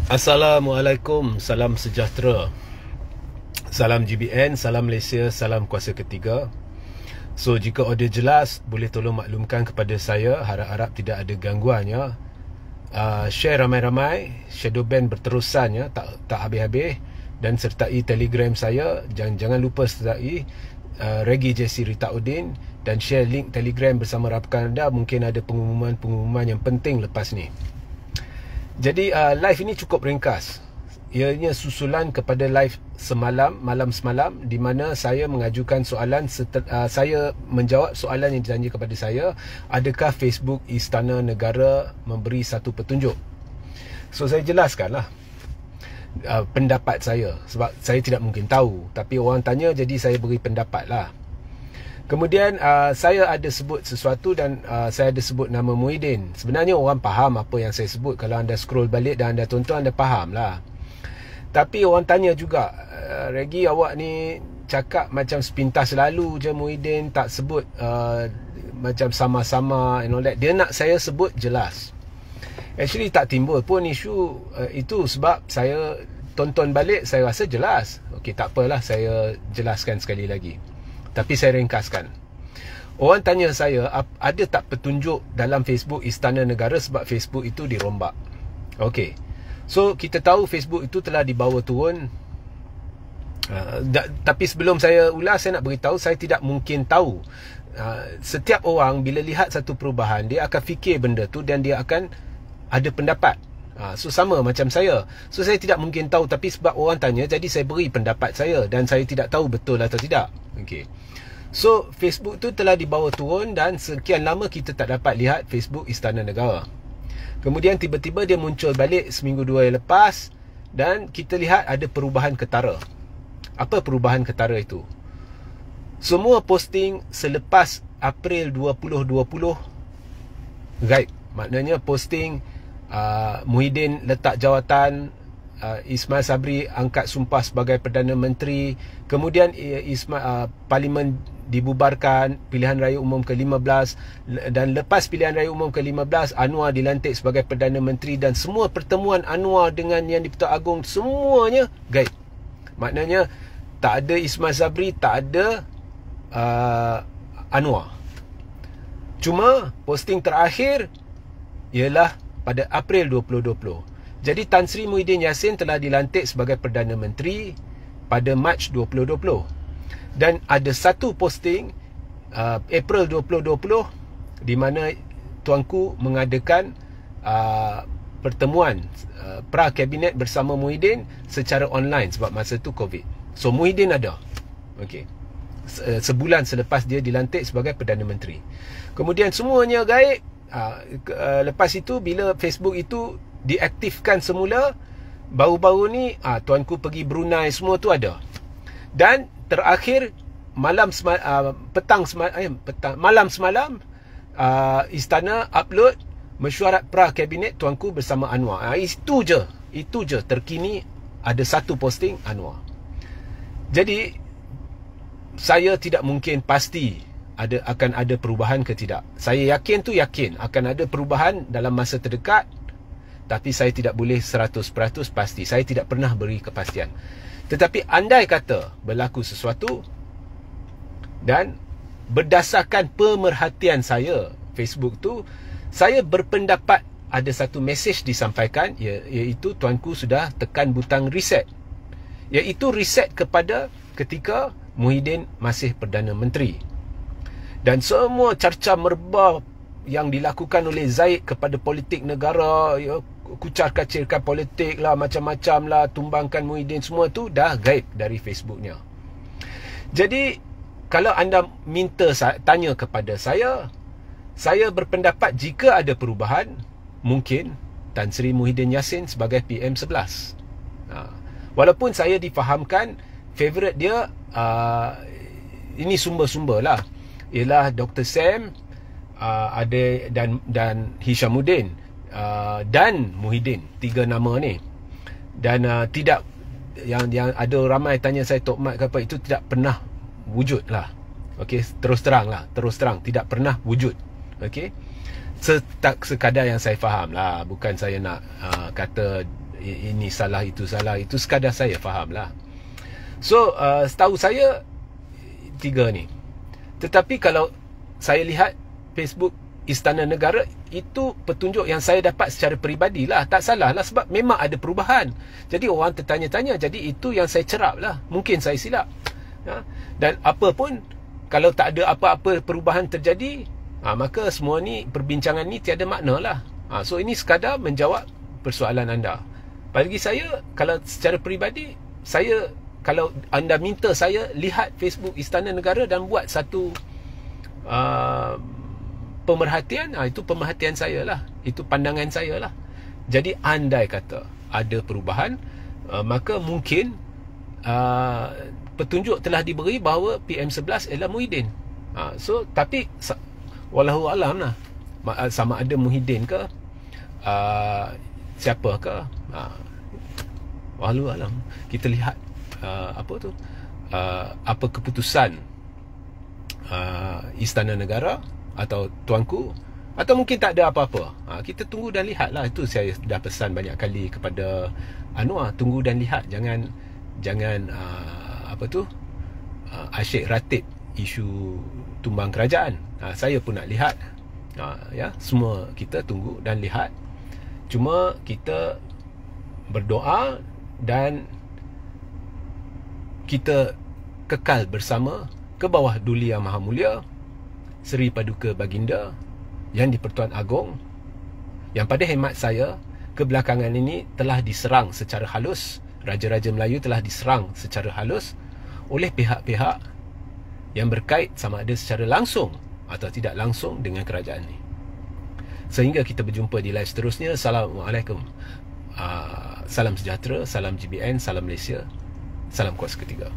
Assalamualaikum, salam sejahtera, salam GBN, salam Malaysia, salam kuasa ketiga. So, jika audio jelas, boleh tolong maklumkan kepada saya. Harap-harap tidak ada gangguan ya. Share ramai-ramai, shadow ban berterusan ya, tak habis-habis. Dan sertai Telegram saya. Jangan lupa sertai Regi JC Rita Udin. Dan share link Telegram bersama rakan anda. Mungkin ada pengumuman yang penting lepas ni. Jadi live ini cukup ringkas. Ianya susulan kepada live malam semalam, di mana saya mengajukan soalan, saya menjawab soalan yang ditanya kepada saya, adakah Facebook Istana Negara memberi satu petunjuk. So saya jelaskanlah pendapat saya, sebab saya tidak mungkin tahu, tapi orang tanya, jadi saya beri pendapat lah. Kemudian saya ada sebut sesuatu dan saya ada sebut nama Muhyiddin. Sebenarnya orang faham apa yang saya sebut. Kalau anda scroll balik dan anda tonton, anda faham lah. Tapi orang tanya juga, Regi, awak ni cakap macam sepintas lalu je Muhyiddin, tak sebut macam sama-sama and all that. Dia nak saya sebut jelas. Actually tak timbul pun isu itu sebab saya tonton balik, saya rasa jelas. Okey, tak apalah, saya jelaskan sekali lagi. Tapi saya ringkaskan. Orang tanya saya, ada tak petunjuk dalam Facebook Istana Negara sebab Facebook itu dirombak. Okey. So, kita tahu Facebook itu telah dibawa turun. Tapi sebelum saya ulas, saya nak beritahu, saya tidak mungkin tahu. Setiap orang bila lihat satu perubahan, dia akan fikir benda tu dan dia akan ada pendapat. So, sama macam saya. So, saya tidak mungkin tahu, tapi sebab orang tanya, jadi saya beri pendapat saya. Dan saya tidak tahu betul atau tidak. Okey. So, Facebook tu telah dibawa turun dan sekian lama kita tak dapat lihat Facebook Istana Negara. Kemudian tiba-tiba dia muncul balik seminggu dua yang lepas dan kita lihat ada perubahan ketara. Apa perubahan ketara itu? Semua posting selepas April 2020 gaib. Maknanya posting Muhyiddin letak jawatan, Ismail Sabri angkat sumpah sebagai Perdana Menteri, kemudian Parlimen dibubarkan, pilihan raya umum ke-15, dan lepas pilihan raya umum ke-15 Anwar dilantik sebagai Perdana Menteri, dan semua pertemuan Anwar dengan Yang di-Pertuan Agong semuanya gaib. Maknanya tak ada Ismail Sabri, tak ada Anwar. Cuma posting terakhir ialah pada April 2020. Jadi Tan Sri Muhyiddin Yassin telah dilantik sebagai Perdana Menteri pada Mac 2020. Dan ada satu posting April 2020 di mana Tuanku mengadakan pertemuan pra-kabinet bersama Muhyiddin secara online sebab masa tu COVID. So Muhyiddin ada. Okey. Sebulan selepas dia dilantik sebagai Perdana Menteri. Kemudian semuanya gaib. Lepas itu bila Facebook itu diaktifkan semula, baru-baru ni Tuanku pergi Brunei, semua tu ada. Dan terakhir malam semalam Istana upload mesyuarat pra-kabinet Tuanku bersama Anwar. Itu je terkini ada satu posting Anwar. Jadi saya tidak mungkin pasti akan ada perubahan ke tidak. Saya yakin akan ada perubahan dalam masa terdekat, tapi saya tidak boleh 100% pasti. Saya tidak pernah beri kepastian. Tetapi andai kata berlaku sesuatu, dan berdasarkan pemerhatian saya Facebook tu, saya berpendapat ada satu mesej disampaikan, iaitu Tuanku sudah tekan butang reset. Iaitu reset kepada ketika Muhyiddin masih Perdana Menteri. Dan semua carca merbah yang dilakukan oleh Zaid kepada politik negara, kucar-kacirkan politik lah, macam-macam lah, tumbangkan Muhyiddin, semua tu dah gaib dari Facebooknya. Jadi kalau anda tanya kepada saya berpendapat jika ada perubahan, mungkin Tan Sri Muhyiddin Yassin sebagai PM11. Walaupun saya difahamkan favourite dia, ini sumber-sumber lah, ialah Dr. Sam, ada dan Hishamuddin, dan Muhyiddin. Tiga nama ni. Dan tidak, yang ada ramai tanya saya Tok Mat ke apa, itu tidak pernah wujud lah. Okey, terus terang tidak pernah wujud. Okey, sekadar yang saya faham lah, bukan saya nak kata ini salah, itu sekadar saya faham lah. So setahu saya 3 ni. Tetapi kalau saya lihat Facebook Istana Negara, itu petunjuk yang saya dapat secara peribadi lah. Tak salah lah, sebab memang ada perubahan. Jadi orang tertanya-tanya, jadi itu yang saya cerap lah. Mungkin saya silap, dan apa pun, kalau tak ada apa-apa perubahan terjadi, maka semua ni, perbincangan ni tiada makna lah. So ini sekadar menjawab persoalan anda. Bagi saya, kalau secara peribadi, saya, kalau anda minta saya lihat Facebook Istana Negara dan buat satu pemerhatian, itu pemerhatian saya lah, itu pandangan saya lah. Jadi andai kata ada perubahan, maka mungkin petunjuk telah diberi bahawa PM11 ialah Muhyiddin. So tapi wallahu alam lah, sama ada Muhyiddin ke siapa ke, wallahu alam. Kita lihat apa keputusan Istana Negara atau tuanku, atau mungkin tak ada apa-apa. Kita tunggu dan lihat lah. Itu saya dah pesan banyak kali kepada Anwar, tunggu dan lihat. Jangan asyik ratib isu tumbang kerajaan. Saya pun nak lihat. Ya, semua kita tunggu dan lihat. Cuma kita berdoa dan kita kekal bersama ke bawah Duli Yang Maha Mulia Seri Paduka Baginda Yang di-Pertuan Agong, yang pada hemat saya kebelakangan ini telah diserang secara halus. Raja-raja Melayu telah diserang secara halus oleh pihak-pihak yang berkait sama ada secara langsung atau tidak langsung dengan kerajaan ini. Sehingga kita berjumpa di live seterusnya. Assalamualaikum. Salam sejahtera, salam GBN, salam Malaysia, salam kuasa ketiga.